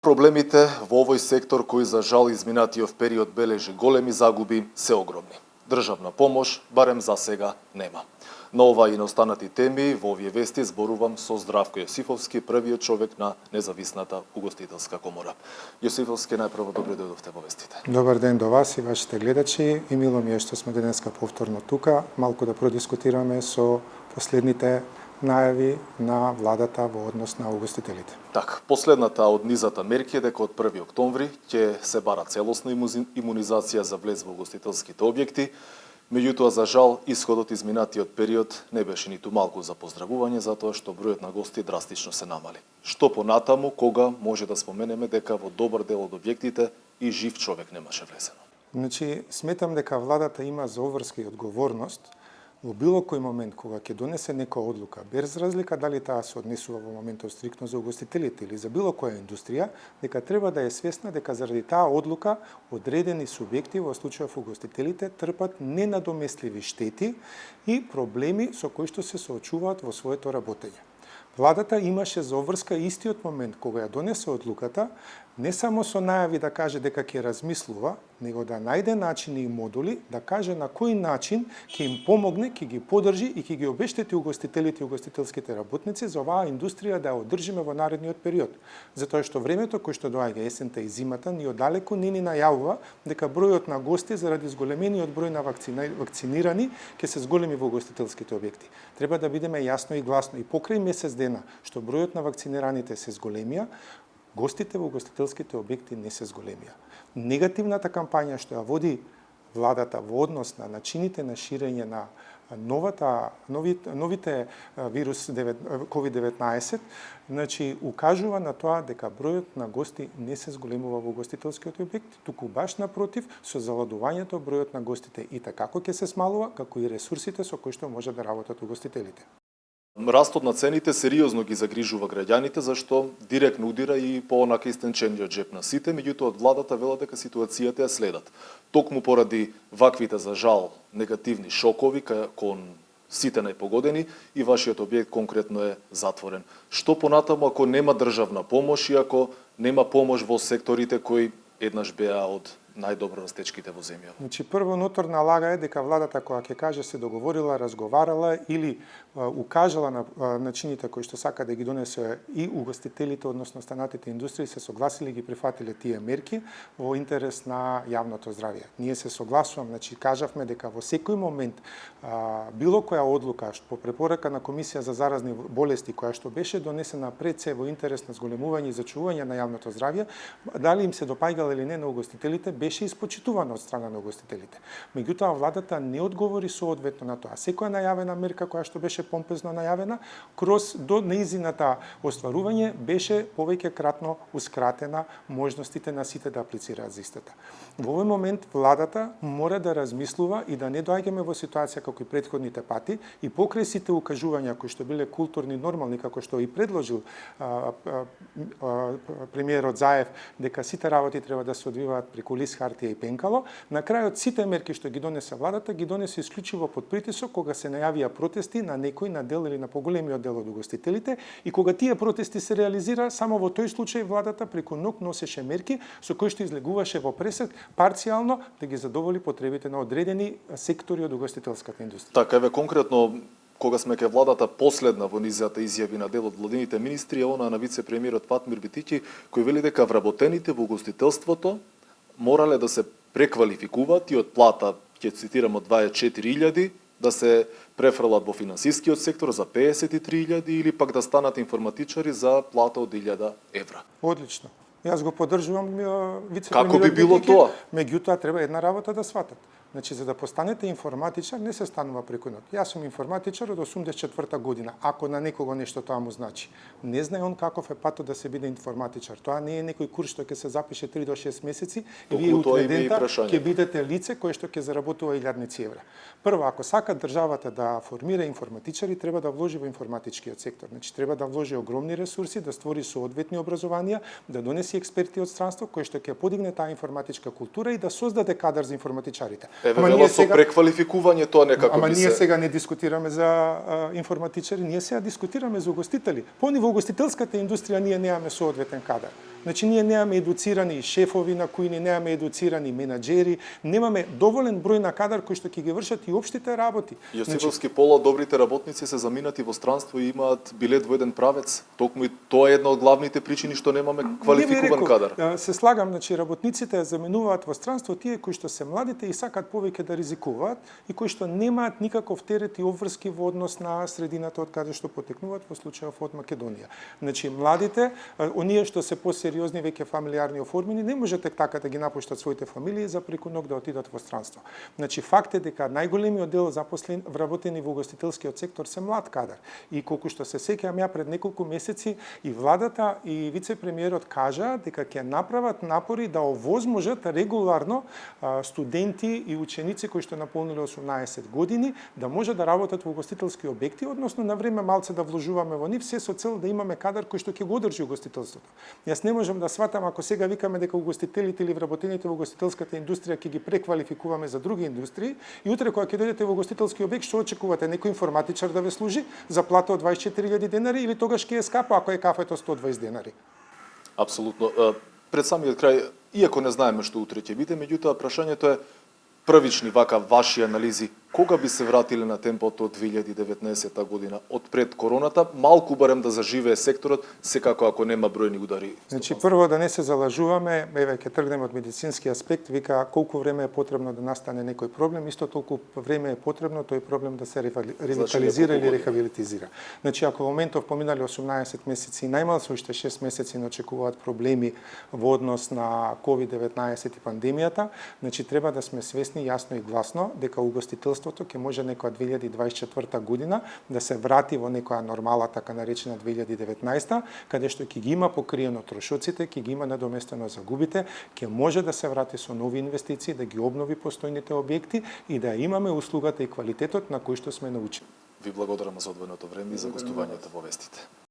Проблемите во овој сектор кој за жал изминатиот период бележи големи загуби се огромни. Државна помош барем за сега нема. На ова и на останати теми во овие вести зборувам со Здравко Јосифовски, првиот човек на независната угостителска комора. Јосифовски, најпрво добре дојдовте во вестите. Добар ден до вас и вашите гледачи. И мило ми е што сме денеска повторно тука, малку да продискутираме со последните најави на владата во однос на угостителите. Так, последната од низата мерки е дека од 1 октомври ќе се бара целосна имунизација за влез во угостителските објекти. Меѓутоа, за жал, исходот изминатиот период не беше ниту малку за поздравување, затоа што бројот на гости драстично се намали. Што понатаму, кога може да споменеме дека во добар дел од објектите и жив човек немаше влезено? Значи, сметам дека владата има заоврска и одговорност во било кој момент кога ќе донесе некоја одлука, без разлика дали таа се однесува во моментот стрикно за угостителите или за било која индустрија, дека треба да е свесна дека заради таа одлука одредени субјекти, во случајов угостителите, трпат ненадоместливи штети и проблеми со кои што се соочуваат во своето работење. Владата имаше заоврска истиот момент кога ја донесе одлуката, не само со најави да каже дека ќе размислува, него да најде начини и модули да каже на кој начин ќе им помогне, ќе ги поддржи и ќе ги обештети угостителите и угостителските работници за оваа индустрија да ја одржиме во наредниот период. Затоа што времето кој што доаѓа есента и зимата ни оддалеку не ни најавува дека бројот на гости заради зголемениот број на вакцинирани ќе се зголеми во угостителските објекти. Треба да бидеме јасно и гласно и покрај месец дена што бројот на вакцинираните се зголемија, гостите во угостителските објекти не се зголемија. Негативната кампања што ја води владата во однос на начините на ширење на новите вирус COVID-19, значи укажува на тоа дека бројот на гости не се зголемува во угостителскиот објект, туку баш напротив, со заладувањето бројот на гостите и како ќе се смалува, како и ресурсите со кои што може да работат угостителите. Растот на цените сериозно ги загрижува граѓаните, зашто директно удира и по онака истенчениот джеп на сите, меѓутоа од владата велат дека ситуацијата ја следат. Токму поради ваквите за жал негативни шокови кон сите најпогодени и вашиот објект конкретно е затворен. Што понатаму ако нема државна помош и ако нема помош во секторите кои еднаш беа од најдобро растечките во земјава? Значи, прво ноторна лага е дека владата која ќе каже се договорила, разговарала или укажала на начините кои што сака да ги донесе и угостителите, односно останатите индустрии, се согласили и ги прифатиле тие мерки во интерес на јавното здравје. Ние се согласувам, значи кажавме дека во секој момент било која одлука по препорака на Комисија за заразни болести која што беше донесена пред се во интерес на зголемување и зачување на јавното здравје, дали им се допаѓала или не на угостителите, беше испочитувана од страна на угостителите. Меѓутоа, владата не одговори соодветно на тоа. Секоја најавена мерка која што беше помпезно најавена, кроз до неизината остварување беше повеќекратно ускратена можностите на сите да аплицираат за истата. Во овој момент владата мора да размислува и да не доаѓаме во ситуација како и претходните пати и покрај сите укажувања кои што биле културни нормални, како што и предложил премиерот Заев, дека сите работи треба да се одвиваат преку лист хартија и пенкало, на крајот сите мерки што ги донесе владата ги донесе исклучиво под притисок кога се најавија протести на некој на дел или на поголемиот дел од угостителите и кога тие протести се реализира, само во тој случај владата преку НОК носеше мерки со кои што излегуваше во пресек парцијално да ги задоволи потребите на одредени сектори од угостителската индустрија. Така, еве конкретно кога сме ке владата последна во низата изјави на дел од владините министри, она на вице-премиерот Фатмир Битиќи, кој вели дека вработените во угостителството морале да се преквалификуваат и од плата, ќе цитирам, од 24.000 да се префрлат во финансискиот сектор за 53.000 или пак да станат информатичари за плата од 1.000 евра. Одлично. Јас го поддржувам вице-премиерот. Како би било тоа? Меѓутоа треба една работа да сватат. Значи, за да постанете информатичар, не се станува преку ноќ. Јас сум информатичар од 84 година, ако на некого нешто тоа му значи. Не знае он каков е патот да се биде информатичар. Тоа не е некој курс што ќе се запише 3 до 6 месеци и вие утвредента ќе бидете лице кое што ќе заработува илјадници евра. Прво, ако сака државата да формира информатичари, треба да вложи во информатичкиот сектор. Значи, треба да вложи огромни ресурси, да створи соодветни образованија, да донеси експерти од странство кои што ќе подигне таа информатичка култура и да создаде кадар за информатичари. Еве, вело со преквалификување тоа некако би се... Ама ние сега не дискутираме за информатичари, ние сега дискутираме за угостители. По ниво угостителската индустрија ние немаме соодветен кадар. Значи ние немаме едуцирани шефови на кои немаме едуцирани менаџери, немаме доволен број на кадар кои што ќе ги вршат и општите работи. Јосифовски пола добрите работници се заминати во странство и имаат билет во еден правец. Токму и тоа е една од главните причини што немаме квалификуван кадар. Се слагам, значи работниците заменуваат во странство тие кои што се младите и сакаат повеќе да ризикуваат и кои што немаат никаков терет и обврски во однос на средината од каде што потекнуваат, во случајов од Македонија. Значи младите, оние што се посериозни веќе фамилиарни оформени, не може тек така да ги напуштат своите фамилии за преку ног да отидат во странство. Значи факт е дека најголемиот дел запослени вработени во угостителскиот сектор се млад кадар. И колку што се сеќавам ја пред неколку месеци и владата и вице-премиерот кажа дека ќе направат напори да овозможат регуларно студенти и ученици кои што наполниле 18 години да може да работат во угостителски објекти, односно на време малце да вложуваме во нив, се со цел да имаме кадар кој што ќе го одржи угостителството. Јас не можам да сватам ако сега викаме дека угостителите или вработените во угостителската индустрија ќе ги преквалификуваме за други индустрии и утре кога ќе дојдете во угостителски објект што очекувате некој информатичар да ве служи за плата од 24.000 денари или тогаш ќе е скапо ако е кафето 120 денари. Апсолутно. Пред самиот крај, иако не знаеме што утре ќе биде, меѓутоа прашањето е првични вака ваши анализи, кога би се вратиле на темпото од 2019 година, од пред короната, малку барем да заживее секторот, секако ако нема бројни удари? Значи, прво да не се залажуваме, еве ќе тргнеме од медицински аспект, вика колку време е потребно да настане некој проблем, исто толку време е потребно тој проблем да се ревитализира или рехабилитизира. Значи, ако во моментов поминале 18 месеци, најмалку уште 6 месеци не очекуваат проблеми во однос на COVID-19 и пандемијата, значи треба да сме свесни јасно и гласно дека угостителството ќе може некоја 2024 година да се врати во некоја нормала, така наречена 2019, каде што ќе ги има покриено трошоците, ќе ги има надоместено загубите, ќе може да се врати со нови инвестиции, да ги обнови постојните објекти и да имаме услугата и квалитетот на кој што сме научени. Ви благодарам за одвоеното време и за гостувањето во вестите.